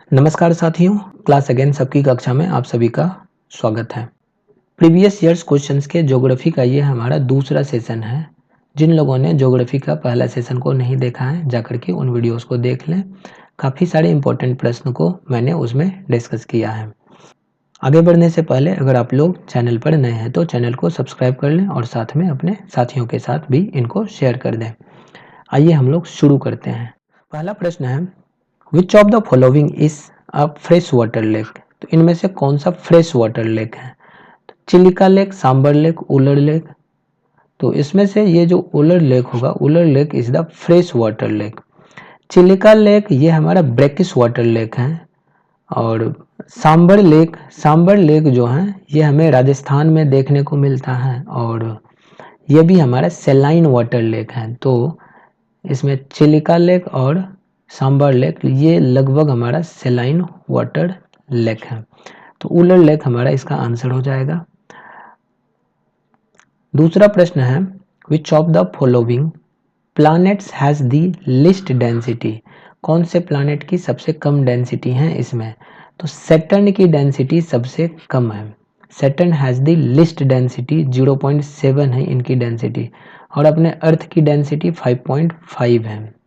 नमस्कार साथियों, class again सबकी कक्षा में आप सभी का स्वागत है। प्रीवियस ईयर्स क्वेश्चंस के ज्योग्राफी का ये हमारा दूसरा सेशन है। जिन लोगों ने ज्योग्राफी का पहला सेशन को नहीं देखा है, जाकर के उन वीडियोस को देख लें। काफ़ी सारे इंपॉर्टेंट प्रश्न को मैंने उसमें डिस्कस किया है। आगे बढ़ने से पहले अगर आप लोग चैनल पर नए हैं तो चैनल को सब्सक्राइब कर लें और साथ में अपने साथियों के साथ भी इनको शेयर कर दें। आइए हम लोग शुरू करते हैं। पहला प्रश्न है, which of the following is a fresh water lake? तो इनमें से कौन सा फ्रेश वाटर लेक है? तो Chilika Lake, Sambhar Lake, Wular Lake. तो इसमें से ये जो उलर लेक होगा, Wular Lake is the fresh water Lake. Chilika Lake ये हमारा ब्रैकिश वाटर लेक है। और सांबर लेक जो है ये हमें राजस्थान में देखने को मिलता है और ये भी हमारा सेलाइन वाटर लेक है। तो इसमें चिलिका लेक और सांबर लेक ये लगभग हमारा सेलाइन वाटर लेक है। तो उलर लेक हमारा इसका आंसर हो जाएगा। दूसरा प्रश्न है, which of the following planets has the list density? कौन से प्लैनेट की सबसे कम डेंसिटी है इसमें? तो सैटर्न की डेंसिटी सबसे कम है। Saturn has the list density 0.7 है इनकी डेंसिटी और अपने अर्थ की डेंसिटी 5.5 है।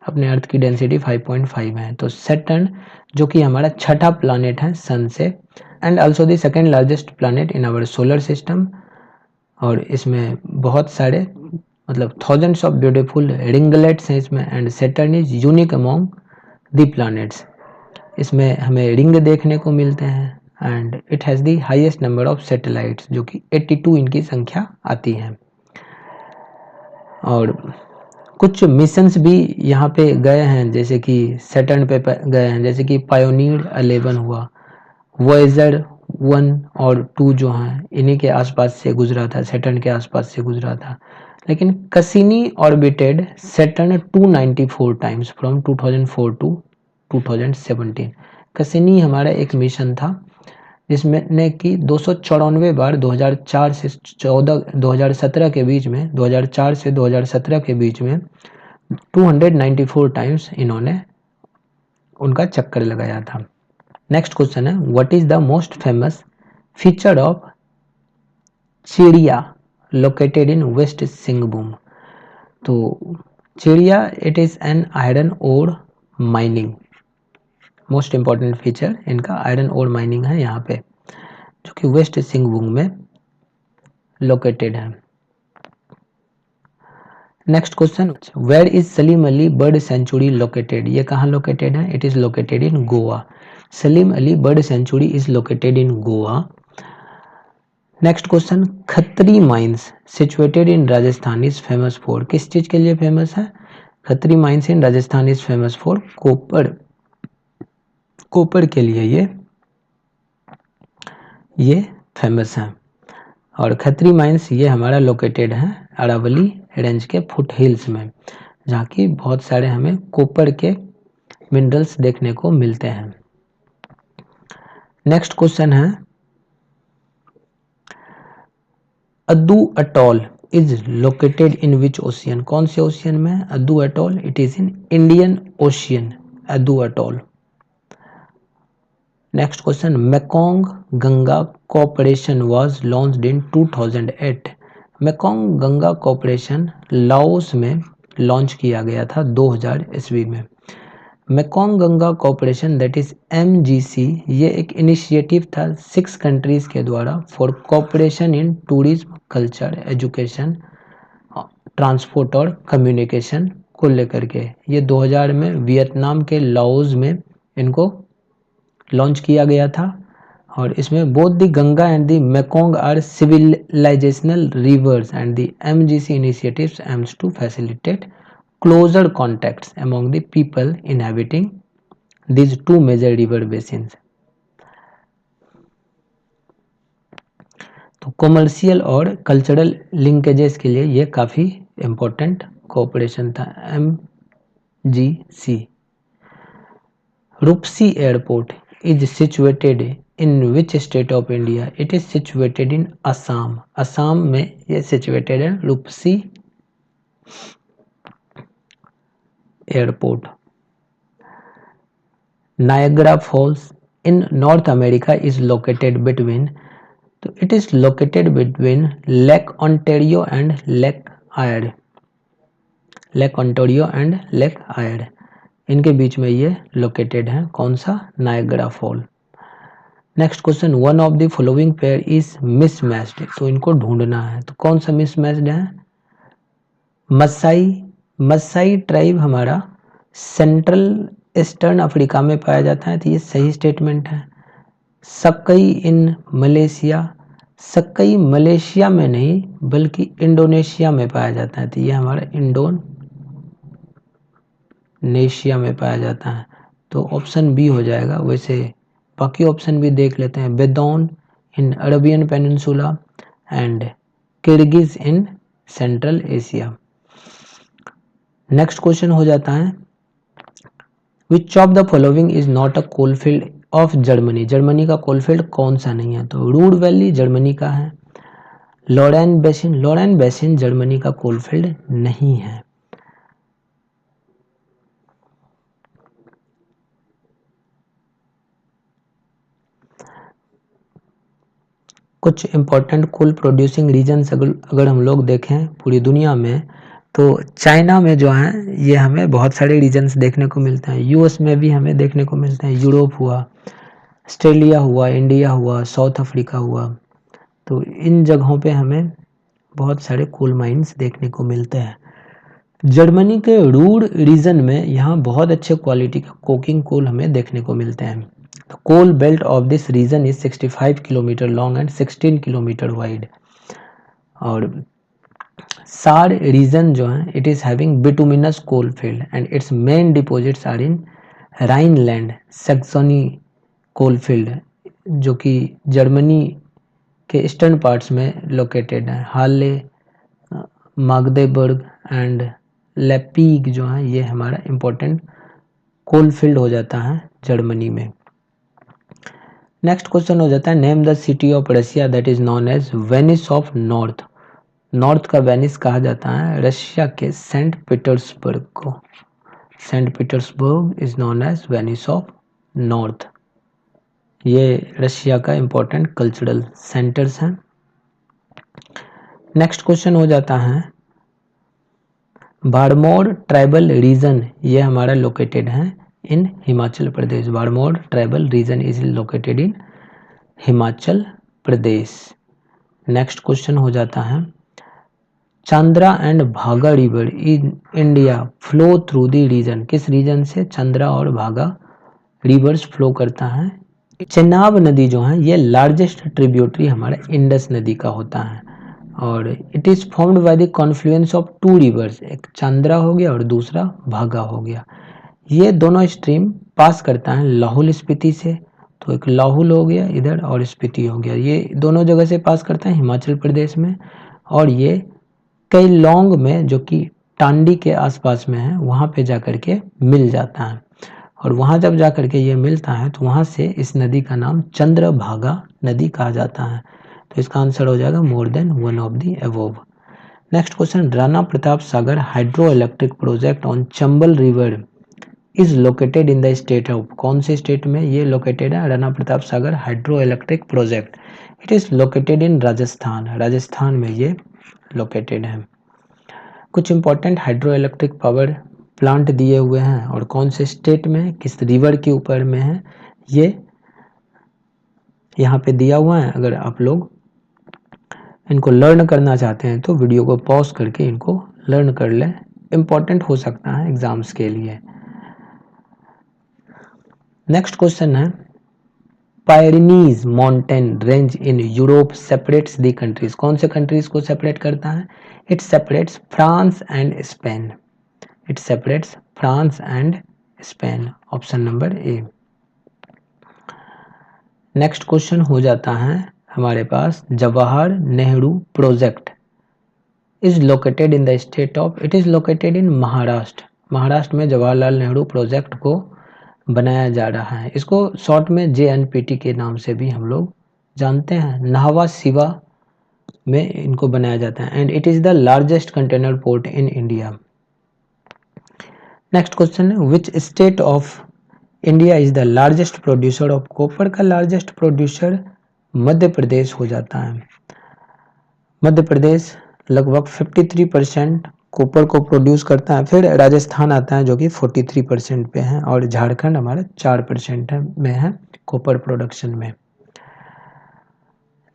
अपने अर्थ की डेंसिटी 5.5 है। तो सैटर्न जो कि हमारा छठा प्लैनेट है सन से and also the second largest planet in our solar system. और इसमें बहुत सारे मतलब थाउजेंड्स ऑफ ब्यूटीफुल रिंगलेट्स हैं इसमें and Saturn is unique among the planets. इसमें हमें रिंग देखने को मिलते हैं and it has the highest number of satellites जो कि 82 इनकी संख्या आती है। और कुछ मिशंस भी यहाँ पे गए हैं, जैसे कि सैटर्न पे गए हैं, जैसे कि पायोनियर 11 हुआ, वॉयेजर 1 और 2 जो हैं इन्हीं के आसपास से गुजरा था, सैटर्न के आसपास से गुजरा था। लेकिन Cassini orbited Saturn 294 times from 2004 to 2017। Cassini हमारा एक मिशन था जिसमें कि 294 बार 2004 से 2017 के बीच में 2004 से 2017 के बीच में 294 टाइम्स इन्होंने उनका चक्कर लगाया था। नेक्स्ट क्वेश्चन है, what is the most famous feature of Chiria located in West Singhbhum? तो Chiria it is an iron ore mining. Most important feature इनका आयरन ओर माइनिंग है यहाँ पे, जो कि वेस्ट सिंहभूम में लोकेटेड है। Next question, where is Salim Ali bird sanctuary located? ये कहाँ लोकेटेड है? It is located in Goa. Salim Ali bird sanctuary is located in Goa. Next question, Khetri mines situated in Rajasthan is famous for? किस चीज के लिए फेमस है? Khetri mines in Rajasthan is famous for copper. Copper के लिए ये फेमस है। और खत्री माइंस ये हमारा लोकेटेड है अरावली रेंज के फुट हिल्स में, जहाँ की बहुत सारे हमें कॉपर के मिनरल्स देखने को मिलते हैं। नेक्स्ट क्वेश्चन है, Addu atoll is located in which ocean? कौन से ओशियन में है Addu atoll? It is in Indian Ocean, Addu atoll. Next question, Mekong Ganga corporation was launched in 2008। Mekong Ganga corporation Laos में लॉन्च किया गया था 2000 ईस्वी में। Mekong Ganga corporation that is MGC ये एक इनिशिएटिव था 6 कंट्रीज के द्वारा for corporation in tourism, culture, education, transport और कम्युनिकेशन को लेकर के। ये 2000 में वियतनाम के लाओस में इनको लॉन्च किया गया था। और इसमें both the Ganga and the Mekong are civilisational rivers and the MGC initiatives aims to facilitate closer contacts among the people inhabiting these two major river basins. तो कॉमर्शियल और कल्चरल लिंकेजेस के लिए ये काफ़ी इम्पोर्टेंट कोऑपरेशन था MGC। Rupsi airport is situated in which state of India? It is situated in Assam. Assam में ये situated है Rupsi airport. Niagara Falls in North America is located between, तो it is located between Lake Ontario and Lake Erie, Lake Ontario and Lake Erie, इनके बीच में ये located है। कौन सा? Niagara fall. Next question, one of the following pair is mismatched, तो इनको ढूंढना है, तो कौन सा मिसमैच्ड है? मसाई, मसाई ट्राइब हमारा सेंट्रल ईस्टर्न अफ्रीका में पाया जाता है, तो ये सही स्टेटमेंट है। सक्कई इन मलेशिया, सक्कई मलेशिया में नहीं बल्कि इंडोनेशिया में पाया जाता है, तो ये हमारा इंडोनेशिया में पाया जाता है, तो ऑप्शन बी हो जाएगा। वैसे बाकी ऑप्शन भी देख लेते हैं, Bedouin in Arabian peninsula and Kirghiz in central Asia. Next question हो जाता है, which of the following is not a coalfield of Germany, Germany का कोलफील्ड कौन सा नहीं है? तो रूर वैली जर्मनी का है। Lorraine basin, Lorraine basin Germany का कोलफील्ड नहीं है। कुछ इंपॉर्टेंट कोल प्रोड्यूसिंग रीजन्स अगर हम लोग देखें पूरी दुनिया में, तो चाइना में जो है ये हमें बहुत सारे रीजन्स देखने को मिलते हैं। यूएस में भी हमें देखने को मिलते हैं, यूरोप हुआ, ऑस्ट्रेलिया हुआ, इंडिया हुआ, साउथ अफ्रीका हुआ, तो इन जगहों पे हमें बहुत सारे कोल माइंस देखने को मिलते हैं। जर्मनी के रूर रीजन में यहाँ बहुत अच्छे क्वालिटी का कोकिंग कोल हमें देखने को मिलते हैं। The coal belt of this region is 65 kilometre long and 16 kilometre wide. और सार रीजन जो है it is having bituminous coal field and its main deposits are in Rhineland Saxony coal field, जो कि जर्मनी के eastern parts में located है। हाले, मागदेबर्ग and लेपीग जो है ये हमारा इम्पोर्टेंट कोल फील्ड हो जाता है जर्मनी में। नेक्स्ट क्वेश्चन हो जाता है, name the city of Russia that is known as Venice of north, north का वेनिस कहा जाता है रशिया के सेंट पीटर्सबर्ग को। Saint Petersburg is known as Venice of north. ये रशिया का इंपॉर्टेंट कल्चरल सेंटर्स हैं। नेक्स्ट क्वेश्चन हो जाता है, बारमोर ट्राइबल रीजन ये हमारा लोकेटेड है in Himachal Pradesh. Bharmour tribal region is located in Himachal Pradesh. Next question हो जाता है, Chandra and Bhaga river in India flow through the region, किस रीजन से चंद्रा और भागा रिवर्स फ्लो करता है? चेनाब नदी जो है ये लार्जेस्ट ट्रिब्यूटरी हमारे इंडस नदी का होता है और it is formed by the confluence of two rivers, एक चंद्रा हो गया और दूसरा भागा हो गया। ये दोनों स्ट्रीम पास करता है लाहौल स्पीति से, तो एक लाहौल हो गया इधर और स्पीति हो गया, ये दोनों जगह से पास करता है हिमाचल प्रदेश में। और ये कई लौंग में जो कि टांडी के आसपास में है वहाँ पे जाकर के मिल जाता है और वहाँ जब जाकर के ये मिलता है तो वहाँ से इस नदी का नाम चंद्रभागा नदी कहा जाता है। तो इसका आंसर हो जाएगा more than one of the above. Next question, Rana Pratap Sagar hydro electric project on Chambal river is located in the state of, कौन से स्टेट में ये लोकेटेड है? Rana Pratap Sagar hydro electric project it is located in Rajasthan, Rajasthan में ये लोकेटेड है। कुछ important hydro electric power plant दिए हुए हैं और कौन से स्टेट में किस रिवर के ऊपर में है ये यहाँ पे दिया हुआ है। अगर आप लोग इनको लर्न करना चाहते हैं तो वीडियो को पॉज करके इनको लर्न कर लें, इंपॉर्टेंट हो सकता है एग्जाम्स के लिए। नेक्स्ट क्वेश्चन है, Pyrenees mountain range in Europe separates the countries, कौन से कंट्रीज को सेपरेट करता है? It separates France and Spain, it separates France and Spain, option number A. Next question हो जाता है हमारे पास, Jawahar Nehru project is located in the state of, it is located in Maharashtra, Maharashtra में जवाहरलाल नेहरू प्रोजेक्ट को बनाया जा रहा है। इसको शॉर्ट में JNPT के नाम से भी हम लोग जानते हैं। नाहवा सिवा में इनको बनाया जाता है and it is the largest container port in India. Next question है, which state of India is the largest producer of copper का लार्जेस्ट प्रोड्यूसर मध्य प्रदेश हो जाता है। मध्य प्रदेश लगभग 53% कॉपर को प्रोड्यूस करता है। फिर राजस्थान आता है जो कि 43% पे है और झारखंड हमारा 4% में है कॉपर प्रोडक्शन में।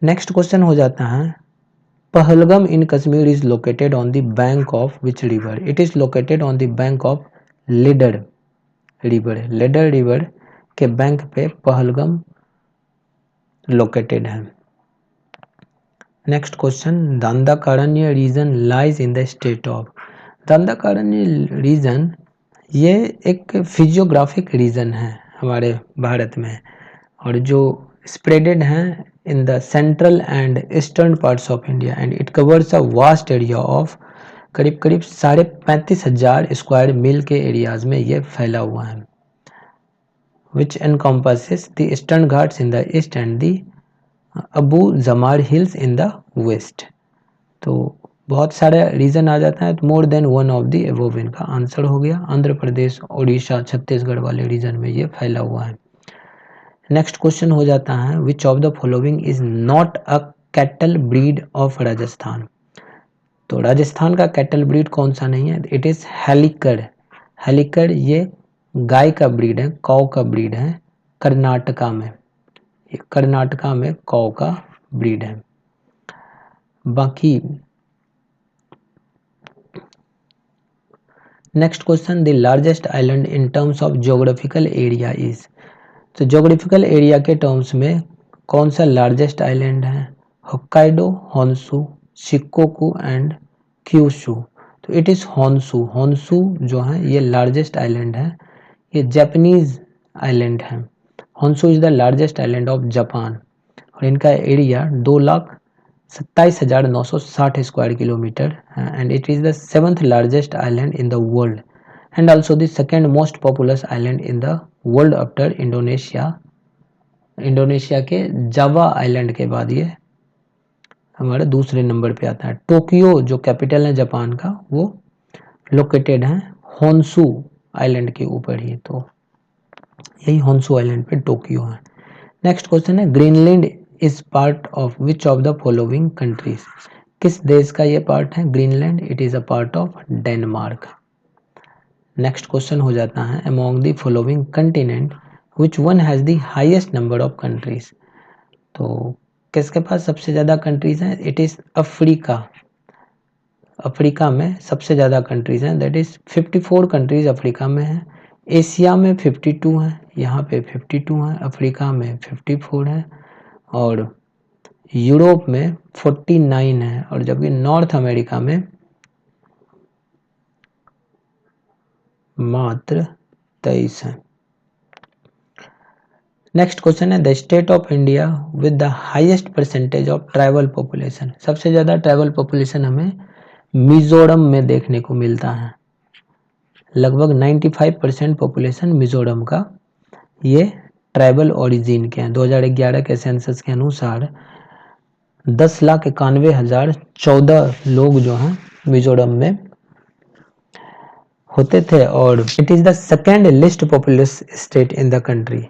नेक्स्ट क्वेश्चन हो जाता है Pahalgam in Kashmir is located on the bank of which river. It is located on the bank of Lidder river. Lidder river के बैंक पे पहलगम लोकेटेड है। Next question Dandakaranya region lies in the state of. Dandakaranya region ये एक physiographic reason है हमारे भारत में और जो स्प्रेडेड है in the central and eastern parts of India and it covers a vast area of करीब 35,500 स्क्वायर मील के एरियाज में ये फैला हुआ है which encompasses the eastern ghats in the east and the Abu जमार हिल्स in the west। तो बहुत सारे रीजन आ जाता है तो मोर than one of the above इनका आंसर हो गया। आंध्र प्रदेश उड़ीसा छत्तीसगढ़ वाले रीजन में ये फैला हुआ है। नेक्स्ट क्वेश्चन हो जाता है which of the following is not a cattle breed of Rajasthan. तो राजस्थान का कैटल ब्रीड कौन सा नहीं है? It is हेलिकर। हेलिकर ये गाय का ब्रीड है, कौ का ब्रीड है कर्नाटका में। कर्नाटका में कौ का ब्रीड है। बाकी next question the largest island in terms of geographical area is. तो ज्योग्राफिकल एरिया के टर्म्स में कौन सा लार्जेस्ट आइलैंड है? Hokkaido, Honshu, Shikoku and Kyushu. तो इट इज होन्शु। होन्शु जो है ये लार्जेस्ट आइलैंड है, ये जापानीज आइलैंड है। Honshu is the largest island of Japan और इनका एरिया 2,27,960 स्क्वायर किलोमीटर है and it is the 7th largest island in the world and also the second most populous island in the world after Indonesia. Indonesia के Java island के बाद ये हमारे दूसरे number पे आता है। टोक्यो जो कैपिटल है जापान का वो लोकेटेड है होन्शु आइलैंड के ऊपर ही, तो यही होन्शु आइलैंड पे टोक्यो है। नेक्स्ट क्वेश्चन है Greenland is part of which of the following countries. किस देश का ये पार्ट है Greenland? It is a part of Denmark. Next question हो जाता है among the following continent which one has the highest number of countries. तो किसके पास सबसे ज्यादा कंट्रीज हैं? It is Africa. अफ्रीका में सबसे ज्यादा कंट्रीज हैं, दैट इज 54 कंट्रीज अफ्रीका में है। एशिया में 52 है, यहाँ पे 52 है, अफ्रीका में 54 है और यूरोप में 49 है और जबकि नॉर्थ अमेरिका में मात्र 23 है। नेक्स्ट क्वेश्चन है the state of India with the highest percentage of tribal population. सबसे ज्यादा ट्राइबल पॉपुलेशन हमें मिजोरम में देखने को मिलता है। लगभग 95% पॉपुलेशन मिजोरम का ये ट्राइबल ओरिजिन के हैं। 2011 के सेंसस के अनुसार 10,91,014 लोग जो हैं मिजोरम में होते थे और it is the second list populous state in the country.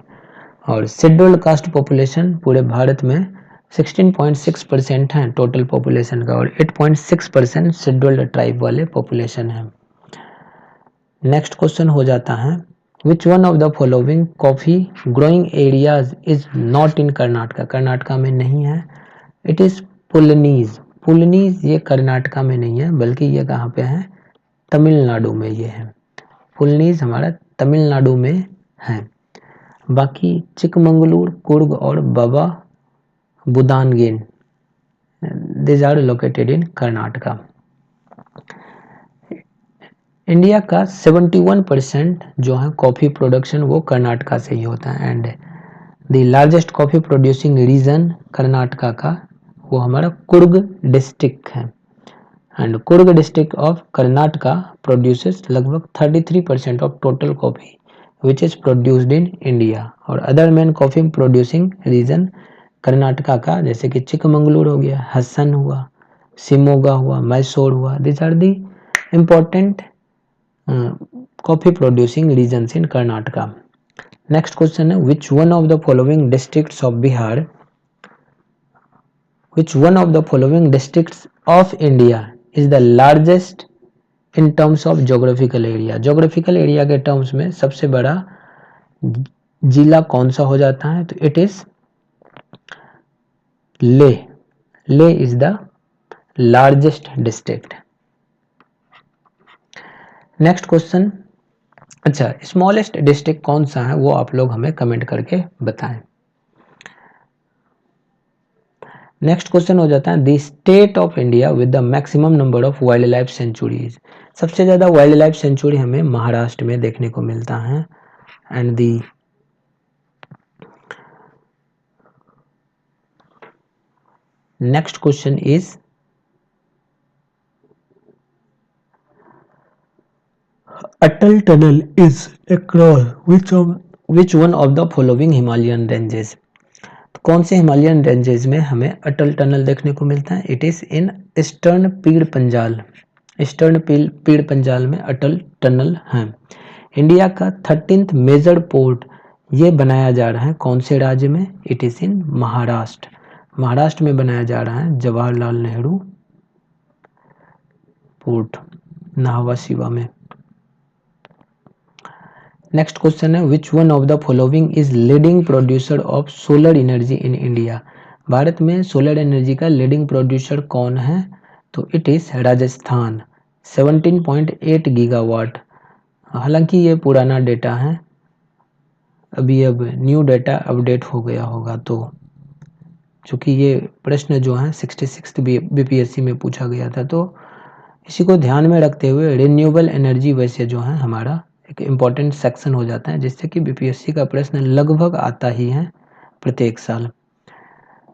और शेड्यूल्ड कास्ट पॉपुलेशन पूरे भारत में 16.6% है टोटल पॉपुलेशन का और 8.6% शेड्यूल्ड ट्राइब वाले पॉपुलेशन है। नेक्स्ट क्वेश्चन हो जाता है which one of the following coffee growing areas is not in Karnataka. Karnataka में नहीं है। It is पुलनीज। पुलनीज ये कर्नाटका में नहीं है बल्कि ये कहाँ पे है? तमिलनाडु में ये है। पुलनीज हमारा तमिलनाडु में है। बाकी चिकमंगलूर, कुर्ग और Baba Budangiri this are located in Karnataka. India का 71% जो है कॉफी प्रोडक्शन वो कर्नाटका से ही होता है and the largest coffee producing region Karnataka का वो हमारा कुर्ग डिस्ट्रिक्ट है and Coorg district of Karnataka produces लगभग 33% of total coffee which is produced in India. और other main coffee producing region Karnataka का जैसे कि चिकमंगलूर हो गया, हसन हुआ, शिमोगा हुआ, मैसूर हुआ, this are the important coffee producing regions in Karnataka. Next question है which one of the following districts of Bihar, which one of the following districts of India is the largest in terms of geographical area? geographical area के terms में सबसे बड़ा जिला कौन सा हो जाता है? तो इट इज ले। ले is the largest district. Next question, अच्छा स्मॉलेस्ट डिस्ट्रिक्ट कौन सा है वो आप लोग हमें कमेंट करके बताएं। नेक्स्ट क्वेश्चन हो जाता है the state of India with the maximum number of wild life sanctuaries. सबसे ज्यादा वाइल्ड लाइफ सेंचुरी हमें महाराष्ट्र में देखने को मिलता है। And the next question is Atal tunnel is across which one of the following Himalayan ranges. कौन से हिमालयन रेंजेस में हमें अटल टनल देखने को मिलता है? It is in eastern Pir Panjal. Eastern Pir Panjal में अटल टनल है। इंडिया का 13th मेजर पोर्ट ये बनाया जा रहा है कौन से राज्य में? It is in Maharashtra. Maharashtra में बनाया जा रहा है जवाहरलाल नेहरू पोर्ट नाहवा शिवा में। नेक्स्ट क्वेश्चन है which one of the following is leading producer of solar energy in India. Bharat में सोलर एनर्जी का लीडिंग प्रोड्यूसर कौन है? तो इट इज राजस्थान 17.8 गीगावाट। हालांकि ये पुराना डेटा है, अभी अब न्यू डेटा अपडेट हो गया होगा। तो चूंकि ये प्रश्न जो है 66 बीपीएससी में पूछा गया था, तो इसी को ध्यान में रखते हुए रिन्यूएबल एनर्जी वैसे जो है हमारा एक इम्पॉर्टेंट सेक्शन हो जाता है, जिससे कि बीपीएससी का प्रश्न लगभग आता ही है प्रत्येक साल।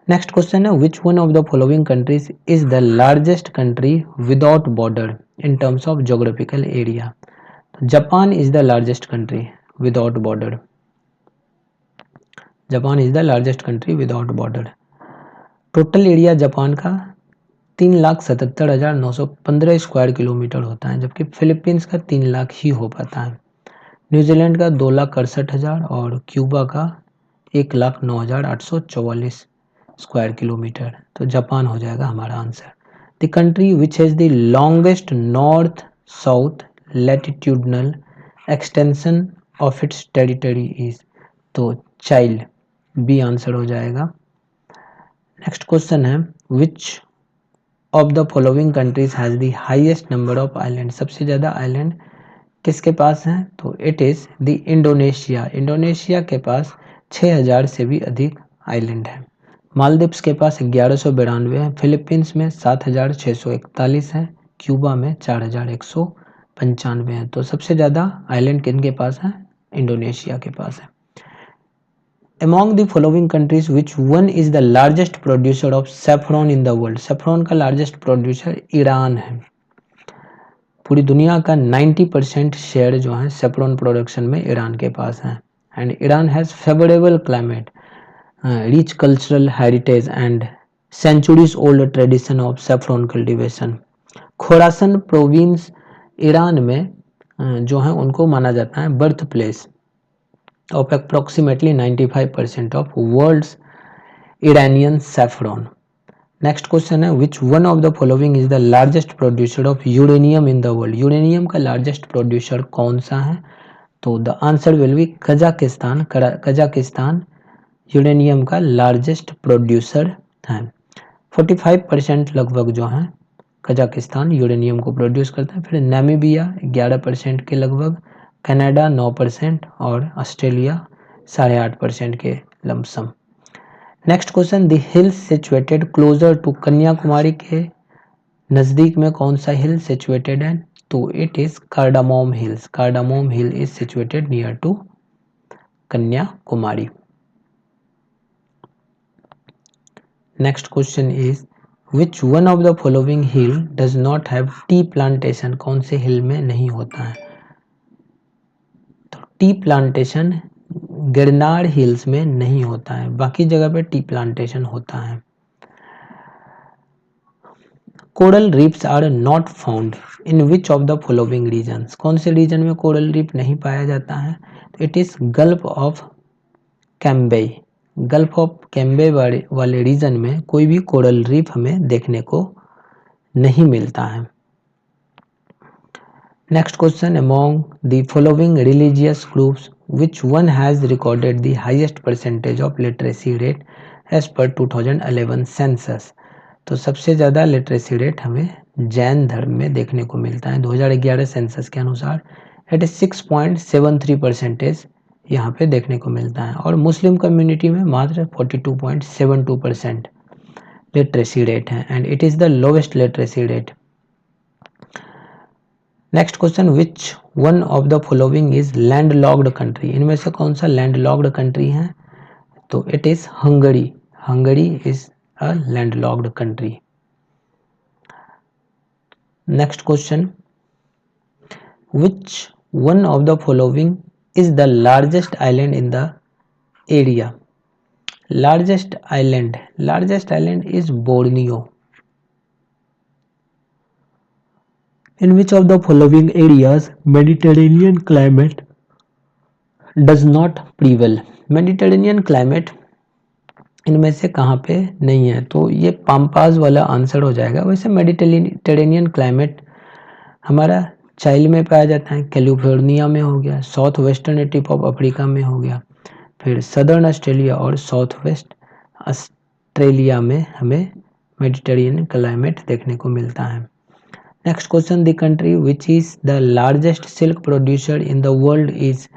नेक्स्ट क्वेश्चन है which one of the following countries is the largest country without border in terms of geographical area. Japan is the largest country without border. Japan is the largest country without border. Total area Japan का 3,77,915 square kilometre होता है, जबकि Philippines का 3 लाख ही हो पाता है। New Zealand का 2,61,000 और क्यूबा का 1,09,844 स्क्वायर किलोमीटर। तो जापान हो जाएगा हमारा answer. The country which has the longest north south latitudinal extension of its territory is, तो चाइल्ड बी आंसर हो जाएगा। नेक्स्ट क्वेश्चन है which of the following countries has the highest number of island. सबसे ज्यादा island किसके पास है? तो it is the Indonesia. Indonesia के पास 6000 से भी अधिक आइलैंड है। मालदीव्स के पास 1192 है। फिलीपींस में 7641 है। क्यूबा में 4195 है। तो सबसे ज्यादा आइलैंड किनके पास है? इंडोनेशिया के पास है। Among the following countries, which one is the largest producer of saffron in the world? saffron का largest producer ईरान है। पूरी दुनिया का 90% शेयर जो है saffron production में ईरान के पास है। And Iran has favorable climate, rich cultural heritage and centuries old tradition of saffron cultivation. Khorasan province Iran में जो है उनको माना जाता है birth place of approximately 95% of world's Iranian saffron. Next question है which one of the following is the largest producer of uranium in the world? Uranium का largest producer कौन सा है? तो the answer will be Kazakhstan. Kazakhstan uranium का largest producer है। 45% लगभग जो है कजाकिस्तान यूरेनियम को प्रोड्यूस करता है। फिर नामीबिया 11% के लगभग, कनाडा 9% और ऑस्ट्रेलिया 8.5% के लमसम। Next question the hill situated closer to Kanyakumari के नजदीक में कौन सा हिल सिचुएटेड है? तो it is cardamom hills. Cardamom hill is situated near to Kanyakumari. Next question is which one of the following hill does not have tea plantation. कौन से हिल में नहीं होता है? टी प्लांटेशन गिरनार हिल्स में नहीं होता है, बाकी जगह पे टी प्लांटेशन होता है। Coral reefs are not found in which of the following regions. कौन से रीजन में कोरल रीफ नहीं पाया जाता है? It is gulf of Cambay. Gulf of Cambay वाले रीजन में कोई भी कोरल रीफ हमें देखने को नहीं मिलता है। Next question, among the following religious groups which one has recorded the highest percentage of literacy rate as per 2011 census. तो सबसे ज़्यादा लिटरेसी रेट हमें जैन धर्म में देखने को मिलता है 2011 सेंसस के अनुसार। इट इज 6.73% यहाँ पे देखने को मिलता है, और मुस्लिम कम्युनिटी में मात्र 42.72% लिटरेसी रेट है, and it is the lowest literacy rate. Next question, which one of the following is land locked country. इनमें से कौन सा लैंड लॉक्ड कंट्री है? तो it is Hungary. Hungary is a land locked country. Next question, which one of the following is the largest island in the area? Largest island is Borneo. In which of the following areas Mediterranean climate does not prevail? Mediterranean climate इनमें से कहाँ पे नहीं है? तो ये Pampas वाला answer हो जाएगा। वैसे मेडिटेरेनियन क्लाइमेट हमारा चाइल में पाया जाता है, कैलिफोर्निया में हो गया, south western tip of Africa में हो गया, फिर सदर्न ऑस्ट्रेलिया और साउथ वेस्ट ऑस्ट्रेलिया में हमें मेडिटेरेनियन क्लाइमेट देखने को मिलता है। Next question, the country which is the largest silk producer in the world is.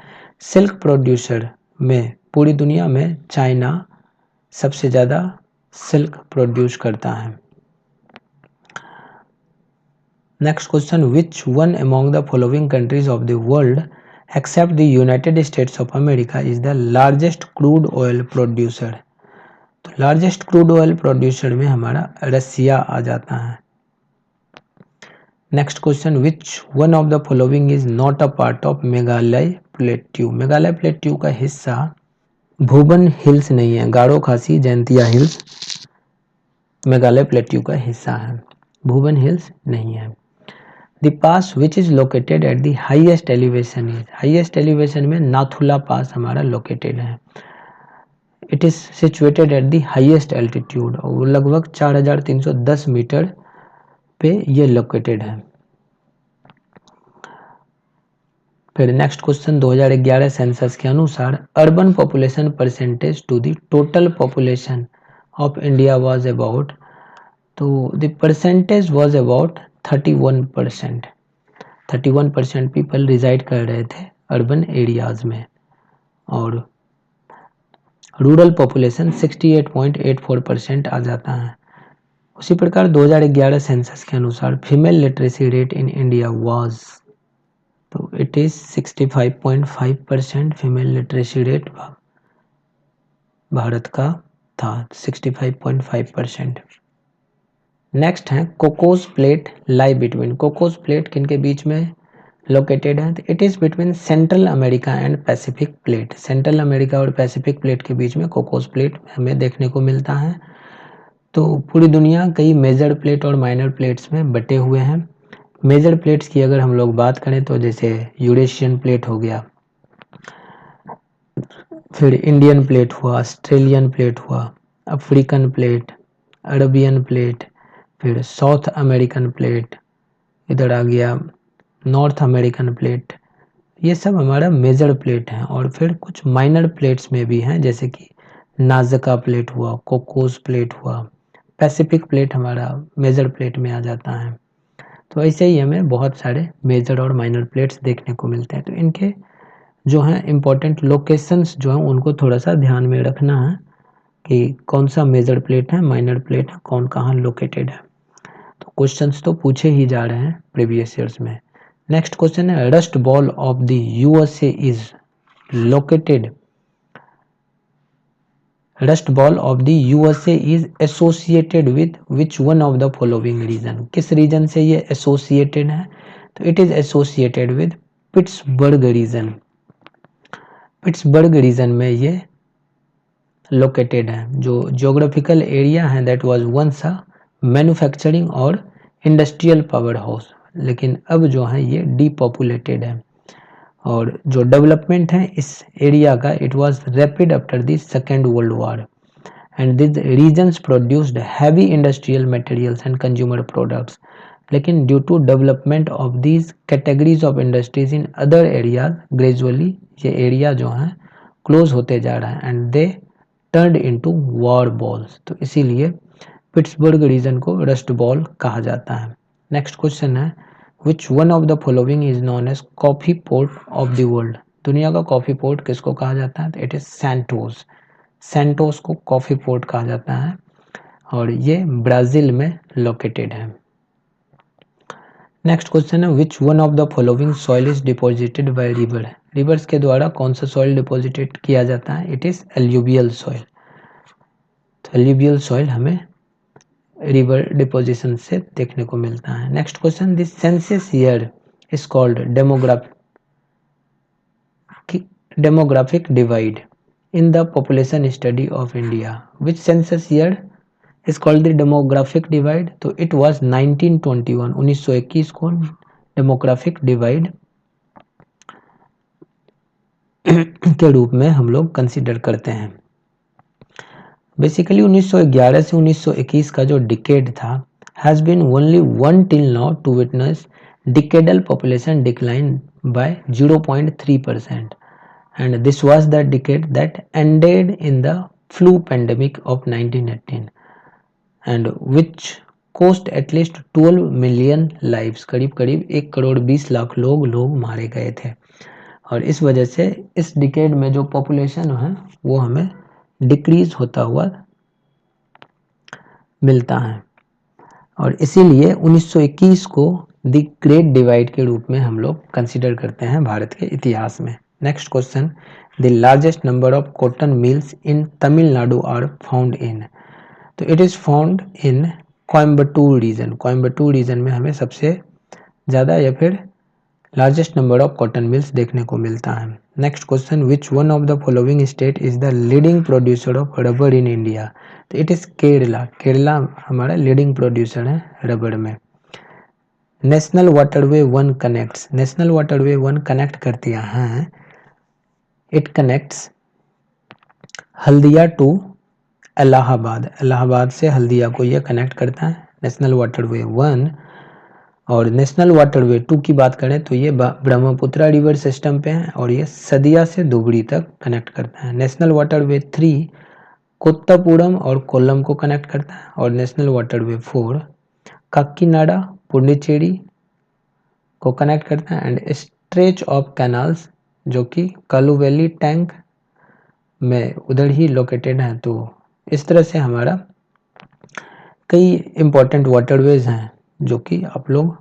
Silk producer में पूरी दुनिया में चाइना सबसे ज़्यादा सिल्क प्रोड्यूस करता है। Next question, which one among the following countries of the world accept the United states of America is the largest crude oil producer. तो largest crude oil producer में हमारा रसिया आ जाता है। Next question, which one of the following is not a part of Meghalaya plateau. Meghalaya plateau का हिस्सा Bhurban hills नहीं है। गारो खासी जैंतिया हिल्स मेघालय प्लेट्यू का हिस्सा है, भूबन हिल्स नहीं है। The pass which is located at the highest elevation is, highest elevation में नाथुला पास हमारा located है। It is situated at the highest altitude और लगभग 4310 मीटर पे ये located है। फिर नेक्स्ट क्वेश्चन, 2011 सेंसस के अनुसार urban population percentage to the total population of India was about, तो the percentage was about 31%। 31% people reside कर रहे थे अर्बन एरियाज में, और रूरल पॉपुलेशन 68.84% आ जाता है। उसी प्रकार 2011 सेंसस के अनुसार female literacy rate in India was, तो it is 65.5% female literacy rate Bharat का था, 65.5%। नेक्स्ट है, Cocos plate lie between. Cocos plate किनके बीच में लोकेटेड है? It is between central America and pacific plate. Central America और पैसिफिक प्लेट के बीच में कोकोस प्लेट हमें देखने को मिलता है। तो पूरी दुनिया कई मेजर प्लेट और माइनर प्लेट्स में बटे हुए हैं। मेजर प्लेट्स की अगर हम लोग बात करें तो जैसे यूरेशियन प्लेट हो गया, फिर इंडियन प्लेट हुआ, ऑस्ट्रेलियन प्लेट हुआ, अफ्रीकन प्लेट, अरबियन प्लेट, फिर साउथ अमेरिकन प्लेट, इधर आ गया नॉर्थ अमेरिकन प्लेट। ये सब हमारा मेजर प्लेट है, और फिर कुछ माइनर प्लेट्स में भी हैं जैसे कि नाजका प्लेट हुआ, कोकोस प्लेट हुआ, पैसिफिक प्लेट हमारा मेजर प्लेट में आ जाता है। तो ऐसे ही हमें बहुत सारे मेजर और माइनर प्लेट्स देखने को मिलते हैं। तो इनके जो हैं इम्पोर्टेंट लोकेशंस जो हैं उनको थोड़ा सा ध्यान में रखना है कि कौन सा मेजर प्लेट है, माइनर प्लेट है, कौन कहाँ लोकेटेड है। तो क्वेश्चंस तो पूछे ही जा रहे हैं प्रीवियस ईयर्स में। नेक्स्ट क्वेश्चन है, rust bowl of the USA is located. Rust bowl of the USA is associated with which one of the following region. किस रीजन से ये एसोसिएटेड है? तो it is associated with Pittsburgh region. Pittsburgh region में ये located है। जो geographical area है that was once a manufacturing और इंडस्ट्रियल पावर हाउस, लेकिन अब जो है ये डीपॉपुलेटेड है। और जो डेवलपमेंट है इस एरिया का, it was rapid after the second world war and this regions produced heavy industrial materials and consumer products. लेकिन due to development of these categories of industries in other areas, gradually ये area जो है close होते जा रहा है and they turned into war bowls. तो इसीलिए पिट्सबर्ग रीजन को रस्ट बॉल कहा जाता है। नेक्स्ट क्वेश्चन है which one of the following is known as coffee port of the world. दुनिया का कॉफी पोर्ट किसको कहा जाता है? तो इट इज सैंटोस। सैंटोस को कॉफी पोर्ट कहा जाता है और ये ब्राजील में लोकेटेड है। नेक्स्ट क्वेश्चन है which one of the following soil is deposited by river. Reverse के द्वारा कौन सा सॉइल डिपॉजिटेड किया जाता है? It is alluvial soil. तो एल्यूवियल सॉइल हमें रिवर डिपोजिशन से देखने को मिलता है। Next question, this census year is called demographic divide in the population study of India. Which census year is called the demographic divide? तो it was 1921, 1921 को demographic divide के रूप में हम लोग कंसीडर करते हैं। बेसिकली 1911 से 1921 का जो डिकेड था has been only one till now to witness decadal population decline by 0.3% and this was the decade that ended in the flu pandemic of 1918 and which cost at least 12 million lives। करीब करीब 1,20,00,000 लोग मारे गए थे और इस वजह से इस डिकेड में जो पॉपुलेशन है वो हमें डिक्रीज होता हुआ मिलता है और इसीलिए 1921 को द ग्रेट डिवाइड के रूप में हम लोग कंसीडर करते हैं भारत के इतिहास में। Next question, the largest number of cotton mills in Tamil Nadu are found in. तो it is found in Coimbatore reason. Coimbatore reason में हमें सबसे ज़्यादा या फिर largest number of cotton mills देखने को मिलता है। Next question, which one of the following state is the leading producer of rubber in India. तो इट इज केरला। केरला हमारा लीडिंग प्रोड्यूसर है रबर में। National waterway one connects. National waterway one connect करती हैं, it connects Haldia to Allahabad. Allahabad से हल्दिया को यह connect करता है नेशनल वाटरवे वन। और नेशनल वाटरवे 2 की बात करें तो ये ब्रह्मपुत्रा रिवर सिस्टम पे है और ये सदिया से धुबरी तक कनेक्ट करता है। नेशनल वाटरवे 3 कोत्तापुरम और कोल्लम को कनेक्ट करता है और नेशनल वाटरवे 4 काकीनाडा पुडुचेरी को कनेक्ट करता है एंड स्ट्रेच ऑफ कैनाल्स जो कि कालू वैली टैंक में उधर ही लोकेटेड है। तो इस तरह से हमारा कई इंपॉर्टेंट वाटरवेज हैं जो कि आप लोग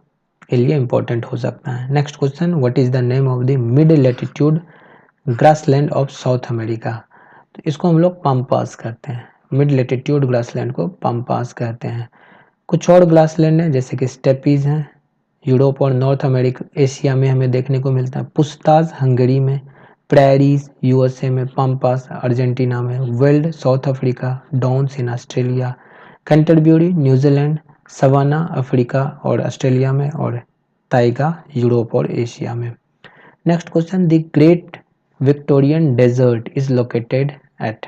के लिए इंपॉर्टेंट हो सकता है। Next question, what is the name of the mid latitude grassland of South America. तो इसको हम लोग पाम्पास कहते हैं। मिड लैटिट्यूड ग्रासलैंड को पाम्पास कहते हैं। कुछ और ग्रासलैंड हैं जैसे कि स्टेपीज हैं, यूरोप और नॉर्थ अमेरिका एशिया में हमें देखने को मिलता है। पुस्ताज हंगरी में, प्रेरीज यूएसए में, पाम्पास अर्जेंटीना में, veld South Africa, downs in Australia, Canterbury New Zealand, savanna Africa और ऑस्ट्रेलिया में और ताइगा यूरोप और एशिया में। Next question, the great Victorian desert is located at.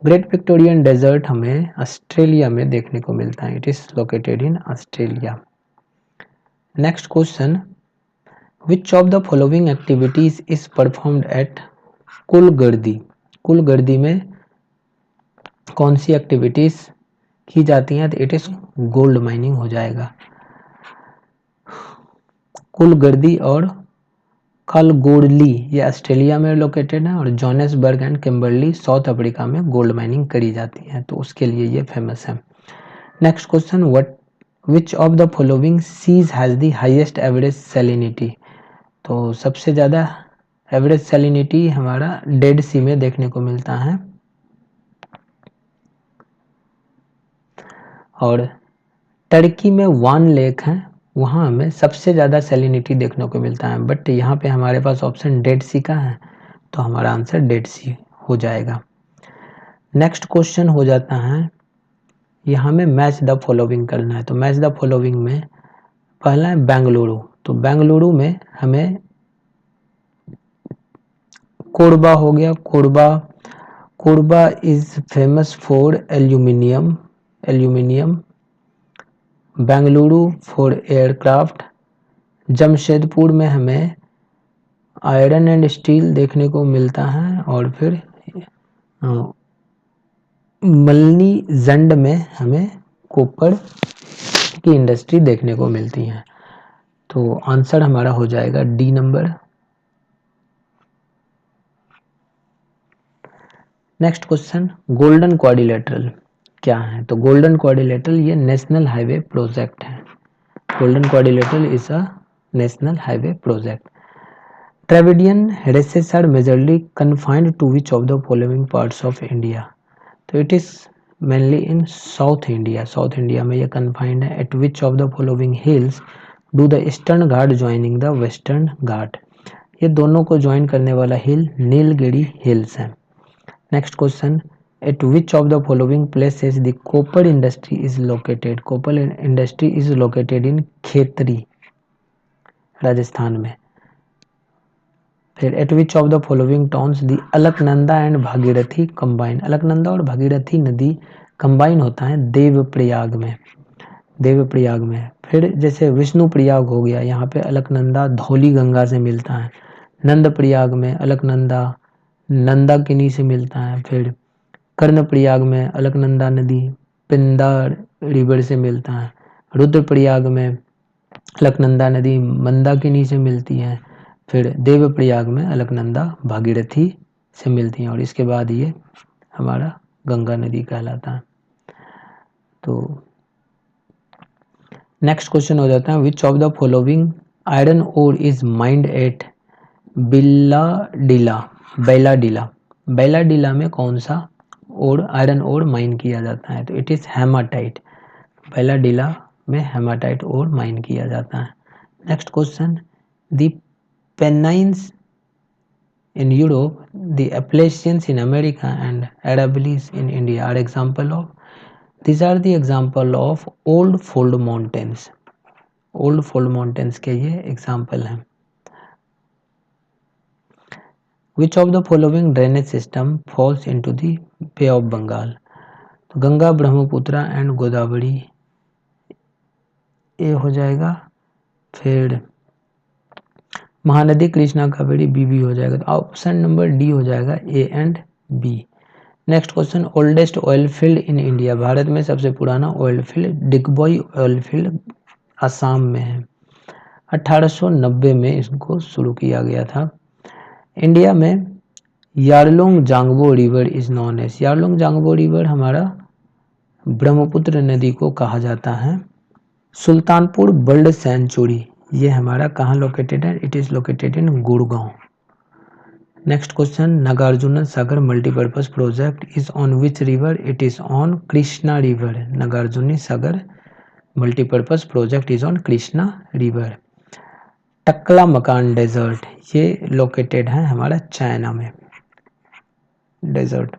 Great Victorian desert हमें Australia में देखने को मिलता है। It is located in Australia. Next question, which of the following activities is performed at Coolgardie. Coolgardie में कौन सी activities की जाती हैं? तो इट इज गोल्ड माइनिंग हो जाएगा। कुलगर्दी और कालगोडली ये ऑस्ट्रेलिया में लोकेटेड है और Johannesburg and Kimberley South Africa में गोल्ड माइनिंग करी जाती है, तो उसके लिए ये फेमस है। Next question, what which of the following seas has the highest average salinity. तो सबसे ज़्यादा एवरेज सैलिनिटी हमारा डेड सी में देखने को मिलता है और टर्की में वान लेक है, वहाँ हमें सबसे ज़्यादा सैलिनिटी देखने को मिलता है। बट यहाँ पे हमारे पास ऑप्शन डेड सी का है तो हमारा आंसर डेड सी हो जाएगा। नेक्स्ट क्वेश्चन हो जाता है, यहाँ में मैच द फॉलोइंग करना है। तो मैच द फॉलोइंग में पहला है बेंगलुरु। तो बेंगलुरु में हमें कोरबा हो गया, Korba is famous for aluminium, Bengaluru for aircraft, Jamshedpur में हमें आयरन एंड स्टील देखने को मिलता है, और फिर मलनी जंड में हमें कॉपर की इंडस्ट्री देखने को मिलती है। तो आंसर हमारा हो जाएगा D number. Next question, golden quadrilateral क्या है? तो गोल्डन क्वाड्रिलेटरल ये नेशनल हाईवे प्रोजेक्ट है। Golden quadrilateral is a national highway project. Dravidian races are majorly confined to which of the following parts of India? तो it is mainly in south India. South India में ये confined है। At which of the following hills do the eastern ghat joining the western ghat? ये दोनों को join करने वाला हिल Nilgiri hills है। Next question, eight which of the following places the copper industry is located? Copper industry is located इन खेतरी, राजस्थान में। फिर eight which of the following towns the Alaknanda and Bhagirathi combine? Alaknanda और भागीरथी नदी कंबाइन होता है देवप्रयाग में, देवप्रयाग में। फिर जैसे विष्णु प्रयाग हो गया, यहाँ पे अलकनंदा धौली गंगा से मिलता है। नंद प्रयाग में अलकनंदा नंदाकिनी से मिलता है। फिर कर्ण प्रयाग में अलकनंदा नदी पिंदार रिवर से मिलता है। रुद्रप्रयाग में अलकनंदा नदी मंदाकिनी से मिलती है। फिर देवप्रयाग में अलकनंदा भागीरथी से मिलती हैं, और इसके बाद ये हमारा गंगा नदी कहलाता है। तो नेक्स्ट क्वेश्चन हो जाता है, which of the following iron ore is mined at Bailadila? Bailadila में कौन सा और आयरन ओर माइन किया जाता है? तो इट इज हेमाटाइट। बेलाडीला में हेमाटाइट ओर माइन किया जाता है। Next question, the Pennines in Europe, the Appalachians in America and Aravallis in India are example of, these are the example of old fold mountains. Old fold mountains के ये example हैं। Which of the following drainage system falls into the Bay of Bengal? तो Ganga Brahmaputra and Godavari ये हो जाएगा। फिर Mahanadi Krishna Kaveri B हो जाएगा। तो ऑप्शन नंबर डी हो जाएगा, A and B. Next question, oldest oil field in India? Bharat में सबसे पुराना oil field Digboi oil field Assam में है। 1890 में इसको शुरू किया गया था। इंडिया में Yarlung Zangbo river is known as? Yarlung Zangbo river हमारा ब्रह्मपुत्र नदी को कहा जाता है। सुल्तानपुर बर्ड सेंचुरी ये हमारा कहाँ लोकेटेड है? It is located in Gurgaon. Next question, Nagarjuna Sagar multipurpose project is on which river? It is on Krishna river. Nagarjuna Sagar multipurpose project is on Krishna river. Taklamakan desert ये लोकेटेड है हमारा चाइना में, desert.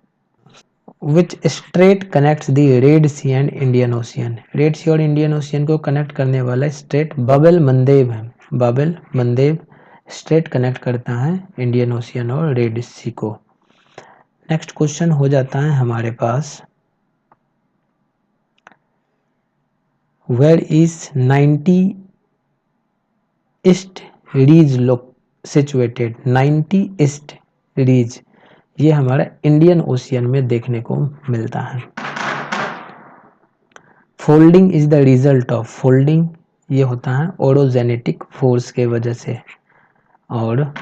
Which strait connects the red sea and Indian ocean? Red sea और Indian ocean को connect करने वाला straight Babel मंदेब है। Babel मंदेब straight connect करता है इंडियन ओशियन और रेड सी को। नेक्स्ट क्वेश्चन हो जाता है हमारे पास, where is 90 east ridge situated? 90 east ridge ये हमारा इंडियन ओशियन में देखने को मिलता है। Folding is the result of, folding ये होता है ओरोजेनेटिक फोर्स के वजह से। और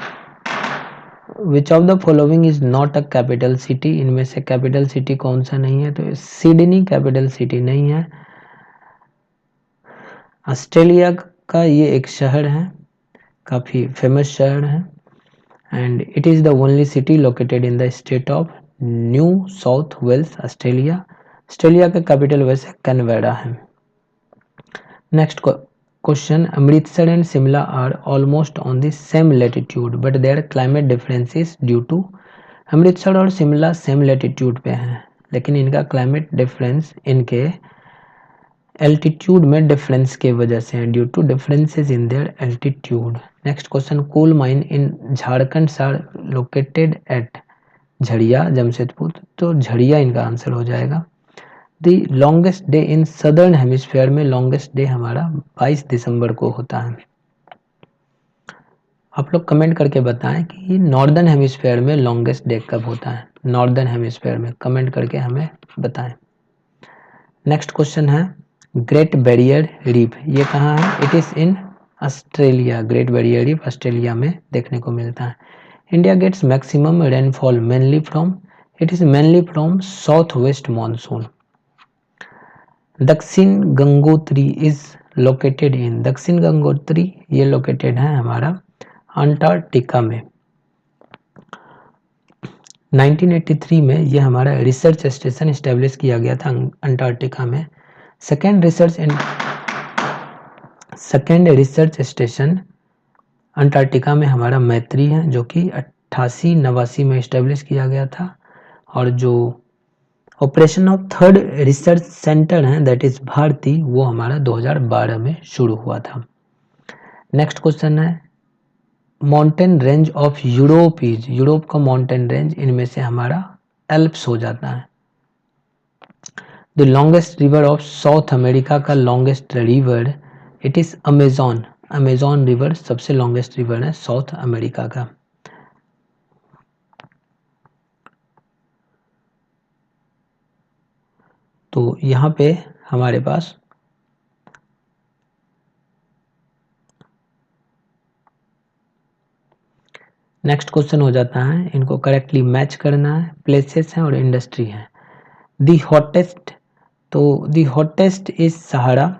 which of the following is not a capital city? इनमें से कैपिटल सिटी कौन सा नहीं है? तो सिडनी कैपिटल सिटी नहीं है। ऑस्ट्रेलिया का ये एक शहर है, काफ़ी फेमस शहर है, and it is the only city located in the state of New South Wales, Australia. Australia का कैपिटल वैसे कैनबेरा है। Next question, Amritsar and Shimla are almost on the same latitude but their climate difference is due to? Amritsar और Shimla same latitude पे हैं, लेकिन इनका climate difference इनके altitude में डिफरेंस के वजह से, due to differences in their altitude. Next question, coal mine in Jharkhand are located at Jharia Jamshedpur, तो झड़िया इनका आंसर हो जाएगा। The longest day in southern hemisphere में लॉन्गेस्ट डे हमारा 22 दिसंबर को होता है। आप लोग कमेंट करके बताएं कि नॉर्दर्न हेमिस्फीयर में लॉन्गेस्ट डे कब होता है, नॉर्दर्न हेमिस्फीयर में कमेंट करके हमें बताएं। नेक्स्ट क्वेश्चन है ग्रेट बैरियर रीफ, ये कहाँ है? It is in Australia. Great Barrier Reef Australia में देखने को मिलता है। India gets maximum rainfall mainly from, it is mainly from south west monsoon. Dakshin Gangotri is located इन, दक्षिण गंगोत्री ये लोकेटेड है हमारा अंटार्कटिका में। 1983 में ये हमारा रिसर्च स्टेशन इस्टेब्लिश किया गया था अंटार्कटिका में। सेकेंड रिसर्च स्टेशन अंटार्कटिका में हमारा मैत्री है, जो कि 88-89 में इस्टेब्लिश किया गया था। और जो operation of third research center है दैट इज भारती, वो हमारा 2012 में शुरू हुआ था। नेक्स्ट क्वेश्चन है mountain range of Europe is, Europe का माउंटेन रेंज इनमें से हमारा एल्प्स हो जाता है। The longest river of South America का longest river it is Amazon, Amazon river सबसे लॉन्गेस्ट रिवर है साउथ अमेरिका का। तो यहाँ पे हमारे पास नेक्स्ट क्वेश्चन हो जाता है, इनको करेक्टली मैच करना है। प्लेसेस हैं और इंडस्ट्री है। दी हॉटेस्ट, तो the hottest is Sahara,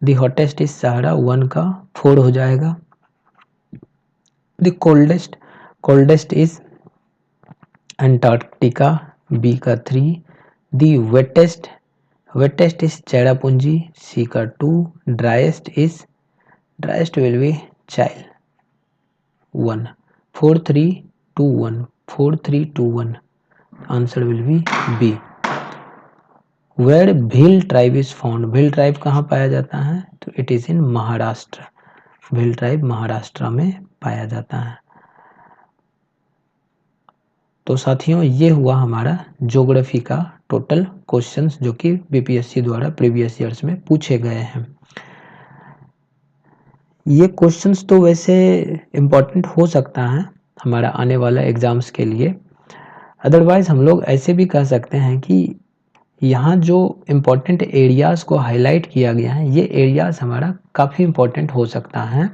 the hottest is Sahara 1 का 4 हो जाएगा। The coldest, coldest is Antarctica B का 3। The wettest, wettest is Cherrapunji C का 2। Driest is, driest will be Chile 1। 4 3 2 1, 4 3 2 1, answer will be B. Where Bhil tribe is found, Bhil tribe कहाँ पाया जाता है? तो it is in Maharashtra, Bhil tribe Maharashtra में पाया जाता है। तो साथियों ये हुआ हमारा ज्योग्राफी का टोटल क्वेश्चंस जो कि बीपीएससी द्वारा प्रीवियस ईयर्स में पूछे गए हैं। ये क्वेश्चंस तो वैसे इम्पोर्टेंट हो सकता है हमारा आने वाला एग्जाम्स के लिए, अदरवाइज हम लोग ऐसे भी कह सकते हैं कि यहाँ जो इम्पोर्टेंट एरियाज़ को हाईलाइट किया गया है, ये एरियाज़ हमारा काफ़ी इम्पोर्टेंट हो सकता है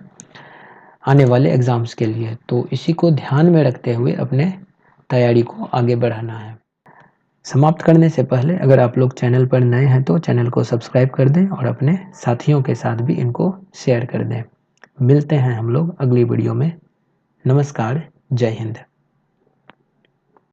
आने वाले एग्ज़ाम्स के लिए। तो इसी को ध्यान में रखते हुए अपने तैयारी को आगे बढ़ाना है। समाप्त करने से पहले अगर आप लोग चैनल पर नए हैं तो चैनल को सब्सक्राइब कर दें और अपने साथियों के साथ भी इनको शेयर कर दें। मिलते हैं हम लोग अगली वीडियो में। नमस्कार, जय हिंद।